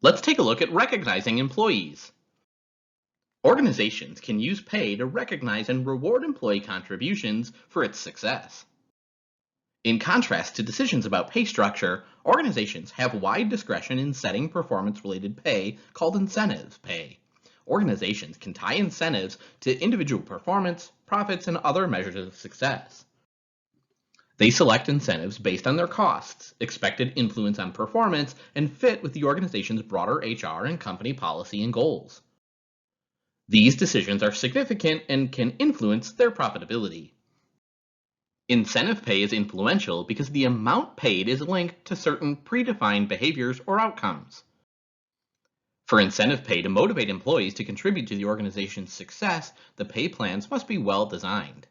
Let's take a look at recognizing employees. Organizations can use pay to recognize and reward employee contributions for its success. In contrast to decisions about pay structure, organizations have wide discretion in setting performance-related pay called incentive pay. Organizations can tie incentives to individual performance, profits, and other measures of success. They select incentives based on their costs, expected influence on performance, and fit with the organization's broader HR and company policy and goals. These decisions are significant and can influence their profitability. Incentive pay is influential because the amount paid is linked to certain predefined behaviors or outcomes. For incentive pay to motivate employees to contribute to the organization's success, the pay plans must be well designed.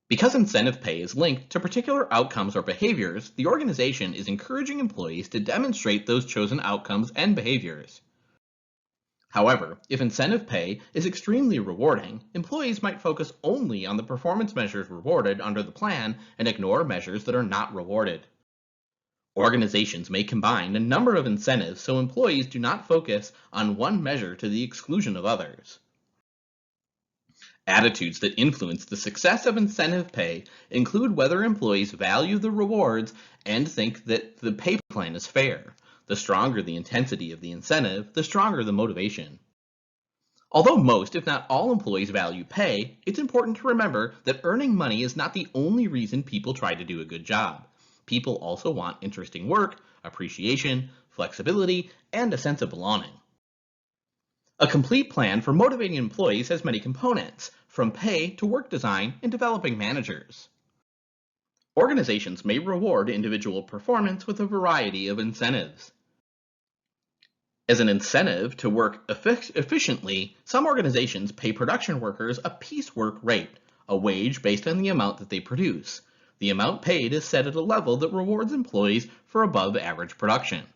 Because incentive pay is linked to particular outcomes or behaviors, the organization is encouraging employees to demonstrate those chosen outcomes and behaviors. However, if incentive pay is extremely rewarding, employees might focus only on the performance measures rewarded under the plan and ignore measures that are not rewarded. Organizations may combine a number of incentives so employees do not focus on one measure to the exclusion of others. Attitudes that influence the success of incentive pay include whether employees value the rewards and think that the pay plan is fair. The stronger the intensity of the incentive, the stronger the motivation. Although most, if not all, employees value pay, it's important to remember that earning money is not the only reason people try to do a good job. People also want interesting work, appreciation, flexibility, and a sense of belonging. A complete plan for motivating employees has many components, from pay to work design and developing managers. Organizations may reward individual performance with a variety of incentives. As an incentive to work efficiently, some organizations pay production workers a piecework rate, a wage based on the amount that they produce. The amount paid is set at a level that rewards employees for above average production.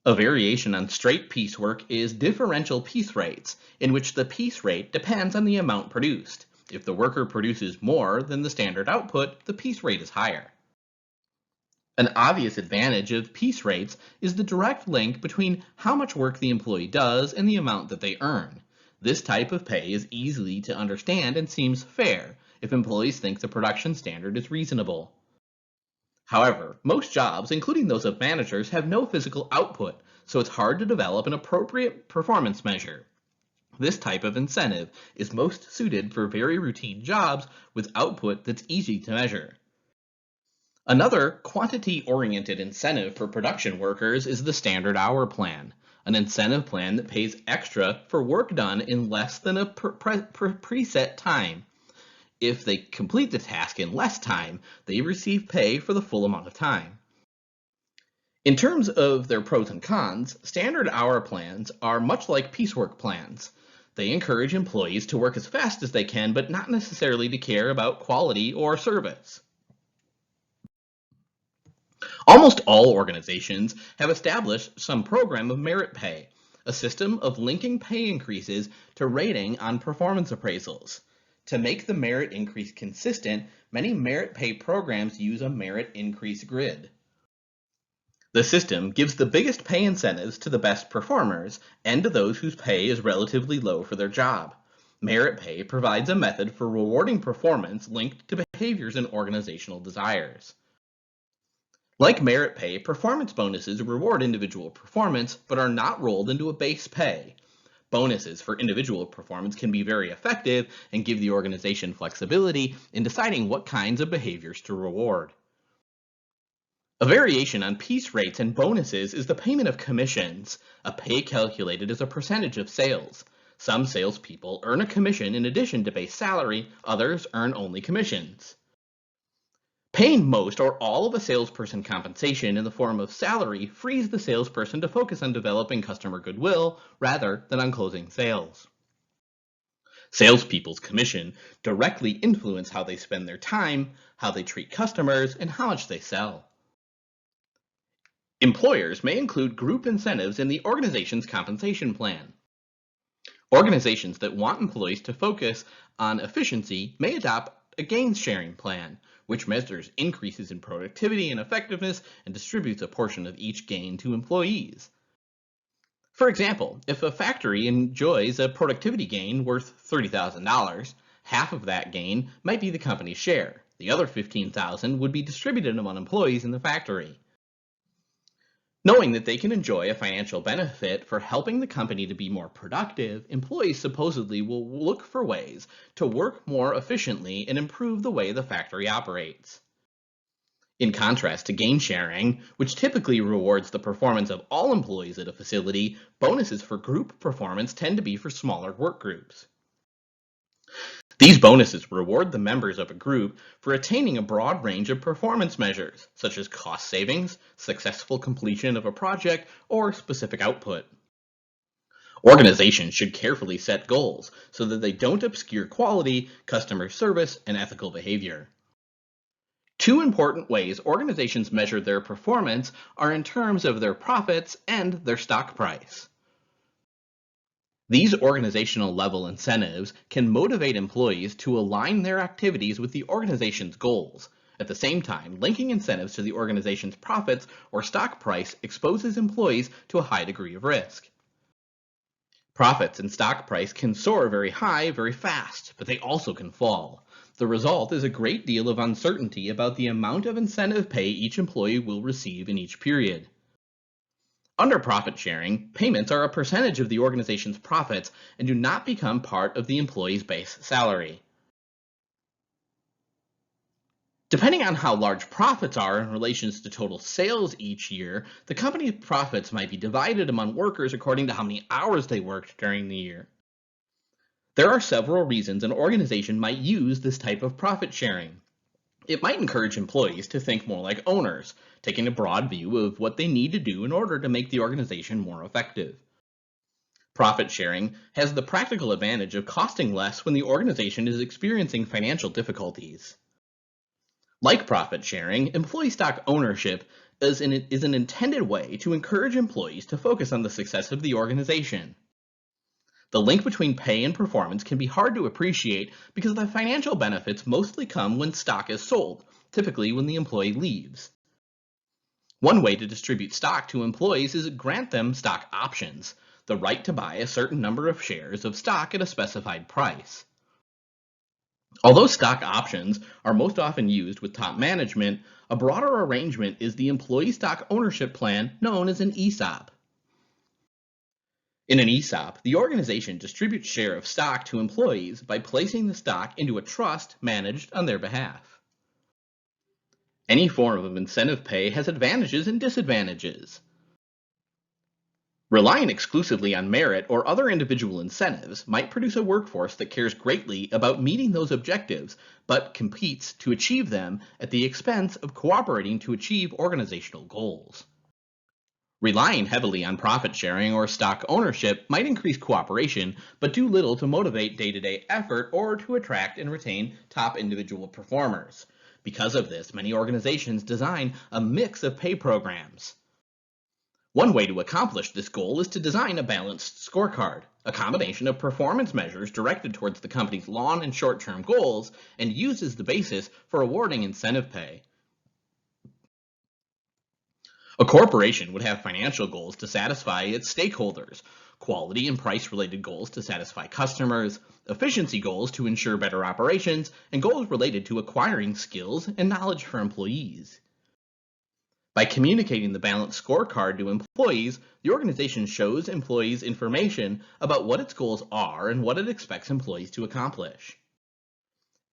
A variation on straight piecework is differential piece rates, in which the piece rate depends on the amount produced. If the worker produces more than the standard output, the piece rate is higher. An obvious advantage of piece rates is the direct link between how much work the employee does and the amount that they earn. This type of pay is easy to understand and seems fair if employees think the production standard is reasonable. However, most jobs, including those of managers, have no physical output, so it's hard to develop an appropriate performance measure. This type of incentive is most suited for very routine jobs with output that's easy to measure. Another quantity-oriented incentive for production workers is the standard hour plan, an incentive plan that pays extra for work done in less than a preset time. If they complete the task in less time, they receive pay for the full amount of time. In terms of their pros and cons, standard hour plans are much like piecework plans. They encourage employees to work as fast as they can, but not necessarily to care about quality or service. Almost all organizations have established some program of merit pay, a system of linking pay increases to rating on performance appraisals. To make the merit increase consistent, many merit pay programs use a merit increase grid. The system gives the biggest pay incentives to the best performers and to those whose pay is relatively low for their job. Merit pay provides a method for rewarding performance linked to behaviors and organizational desires. Like merit pay, performance bonuses reward individual performance but are not rolled into a base pay. Bonuses for individual performance can be very effective and give the organization flexibility in deciding what kinds of behaviors to reward. A variation on piece rates and bonuses is the payment of commissions, a pay calculated as a percentage of sales. Some salespeople earn a commission in addition to base salary, others earn only commissions. Paying most or all of a salesperson compensation in the form of salary frees the salesperson to focus on developing customer goodwill rather than on closing sales. Salespeople's commission directly influence how they spend their time, how they treat customers, and how much they sell. Employers may include group incentives in the organization's compensation plan. Organizations that want employees to focus on efficiency may adopt a gains-sharing plan, which measures increases in productivity and effectiveness and distributes a portion of each gain to employees. For example, if a factory enjoys a productivity gain worth $30,000, half of that gain might be the company's share. The other $15,000 would be distributed among employees in the factory. Knowing that they can enjoy a financial benefit for helping the company to be more productive, employees supposedly will look for ways to work more efficiently and improve the way the factory operates. In contrast to gain sharing, which typically rewards the performance of all employees at a facility, bonuses for group performance tend to be for smaller work groups. These bonuses reward the members of a group for attaining a broad range of performance measures, such as cost savings, successful completion of a project, or specific output. Organizations should carefully set goals so that they don't obscure quality, customer service, and ethical behavior. Two important ways organizations measure their performance are in terms of their profits and their stock price. These organizational level incentives can motivate employees to align their activities with the organization's goals. At the same time, linking incentives to the organization's profits or stock price exposes employees to a high degree of risk. Profits and stock price can soar very high very fast, but they also can fall. The result is a great deal of uncertainty about the amount of incentive pay each employee will receive in each period. Under profit sharing, payments are a percentage of the organization's profits and do not become part of the employee's base salary. Depending on how large profits are in relation to total sales each year, the company's profits might be divided among workers according to how many hours they worked during the year. There are several reasons an organization might use this type of profit sharing. It might encourage employees to think more like owners, taking a broad view of what they need to do in order to make the organization more effective. Profit sharing has the practical advantage of costing less when the organization is experiencing financial difficulties. Like profit sharing, employee stock ownership is an intended way to encourage employees to focus on the success of the organization. The link between pay and performance can be hard to appreciate because the financial benefits mostly come when stock is sold, typically when the employee leaves. One way to distribute stock to employees is to grant them stock options, the right to buy a certain number of shares of stock at a specified price. Although stock options are most often used with top management, a broader arrangement is the employee stock ownership plan known as an ESOP. In an ESOP, the organization distributes share of stock to employees by placing the stock into a trust managed on their behalf. Any form of incentive pay has advantages and disadvantages. Relying exclusively on merit or other individual incentives might produce a workforce that cares greatly about meeting those objectives, but competes to achieve them at the expense of cooperating to achieve organizational goals. Relying heavily on profit sharing or stock ownership might increase cooperation, but do little to motivate day-to-day effort or to attract and retain top individual performers. Because of this, many organizations design a mix of pay programs. One way to accomplish this goal is to design a balanced scorecard, a combination of performance measures directed towards the company's long and short-term goals and used as the basis for awarding incentive pay. A corporation would have financial goals to satisfy its stakeholders, quality and price-related goals to satisfy customers, efficiency goals to ensure better operations, and goals related to acquiring skills and knowledge for employees. By communicating the balanced scorecard to employees, the organization shows employees information about what its goals are and what it expects employees to accomplish.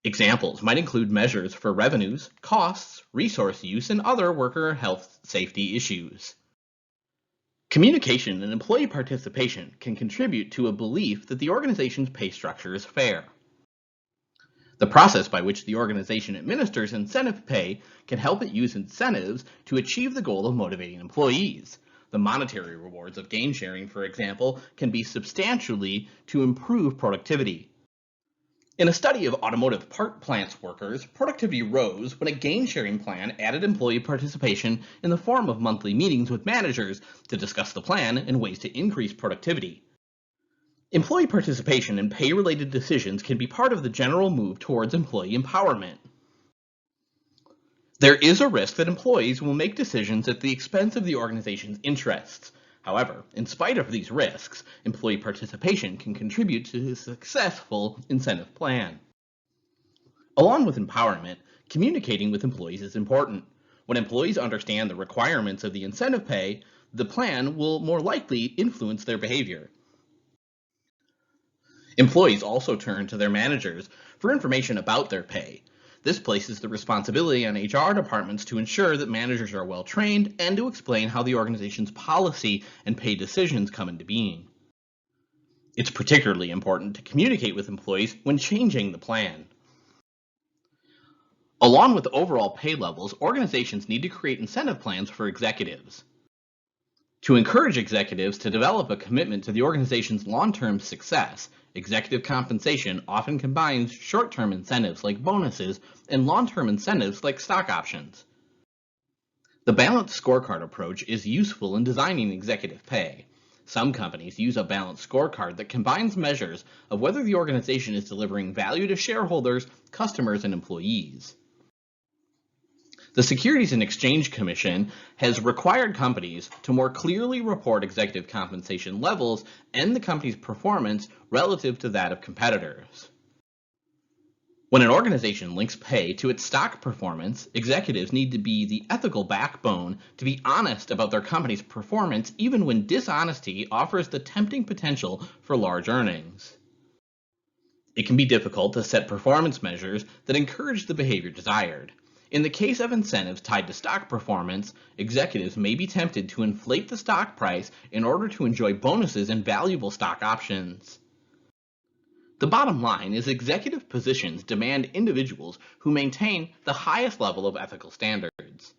Examples might include measures for revenues, costs, resource use, and other worker health safety issues. Communication and employee participation can contribute to a belief that the organization's pay structure is fair. The process by which the organization administers incentive pay can help it use incentives to achieve the goal of motivating employees. The monetary rewards of gain sharing, for example, can be substantially to improve productivity. In a study of automotive part plants workers, productivity rose when a gain-sharing plan added employee participation in the form of monthly meetings with managers to discuss the plan and ways to increase productivity. Employee participation in pay-related decisions can be part of the general move towards employee empowerment. There is a risk that employees will make decisions at the expense of the organization's interests. However, in spite of these risks, employee participation can contribute to a successful incentive plan. Along with empowerment, communicating with employees is important. When employees understand the requirements of the incentive pay, the plan will more likely influence their behavior. Employees also turn to their managers for information about their pay. This places the responsibility on HR departments to ensure that managers are well trained and to explain how the organization's policy and pay decisions come into being. It's particularly important to communicate with employees when changing the plan. Along with overall pay levels, organizations need to create incentive plans for executives. To encourage executives to develop a commitment to the organization's long-term success, executive compensation often combines short-term incentives like bonuses and long-term incentives like stock options. The balanced scorecard approach is useful in designing executive pay. Some companies use a balanced scorecard that combines measures of whether the organization is delivering value to shareholders, customers, and employees. The Securities and Exchange Commission has required companies to more clearly report executive compensation levels and the company's performance relative to that of competitors. When an organization links pay to its stock performance, executives need to be the ethical backbone to be honest about their company's performance even when dishonesty offers the tempting potential for large earnings. It can be difficult to set performance measures that encourage the behavior desired. In the case of incentives tied to stock performance, executives may be tempted to inflate the stock price in order to enjoy bonuses and valuable stock options. The bottom line is executive positions demand individuals who maintain the highest level of ethical standards.